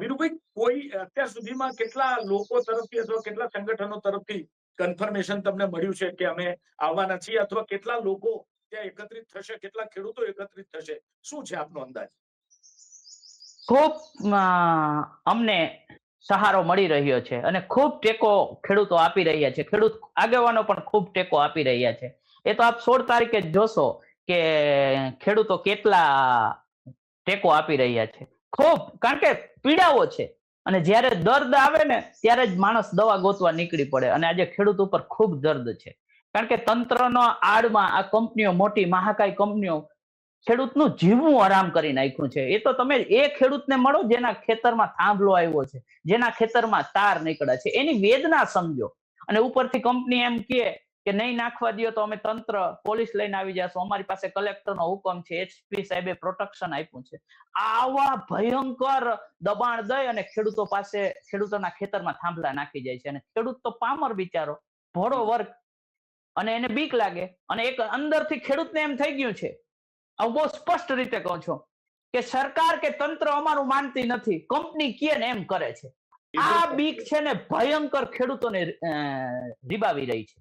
વીરુભાઈ, કોઈ અત્યાર સુધીમાં કેટલા લોકો તરફથી અથવા કેટલા સંગઠનો તરફથી કન્ફર્મેશન તમને મળ્યું છે કે અમે આવવાના છીએ, અથવા કેટલા લોકો ત્યાં એકત્રિત થશે, કેટલા ખેડૂતો એકત્રિત થશે, શું છે આપનો અંદાજ? ખૂબ અમને સહારો મળી રહ્યો છે અને ખૂબ ટેકો ખેડૂતો આપી રહ્યા છે. ખેડૂત આગેવાનો પણ ખૂબ ટેકો આપી રહ્યા છે. એ તો આપ 16 તારીખે જ જોશો કે ખેડૂતો કેટલા ટેકો આપી રહ્યા છે. ખૂબ, કારણ કે પીડાઓ છે અને જ્યારે દર્દ આવે ને ત્યારે જ માણસ દવા ગોતવા નીકળી પડે, અને આજે ખેડૂત ઉપર ખૂબ દર્દ છે. કારણ કે તંત્રનો આડમાં આ કંપનીઓ, મોટી મહાકાય કંપનીઓ ખેડૂતનું જીવવું હરામ કરી નાખ્યું છે. એ તો તમે એ ખેડૂતને મળો જેના ખેતરમાં થાંભલો આવ્યો છે, જેના ખેતરમાં તાર નીકળ્યા છે, એની વેદના સમજો. અને ઉપરથી કંપની એમ કે નહીં નાખવા દો તો અમે તંત્ર, પોલીસ લઈને આવી જશું, અમારી પાસે કલેક્ટરનો હુકમ છે, એચપી સાહેબે પ્રોટેક્શન આપ્યું છે. આવા ભયંકર દબાણ દઈ અને ખેડૂતો પાસે, ખેડૂતોના ખેતરમાં થાંભલા નાખી જાય છે. અને ખેડૂત તો પામર બિચારો, ભોળો વર્ગ, અને એને બીક લાગે. અને એક અંદરથી ખેડૂતને એમ થઈ ગયું છે, હું બહુ સ્પષ્ટ રીતે કહું છું કે સરકાર કે તંત્ર અમારું માનતી નથી, કંપની કે ને એમ કરે છે. આ બીક છે ને ભયંકર ખેડૂતોને રીબાવી રહી છે.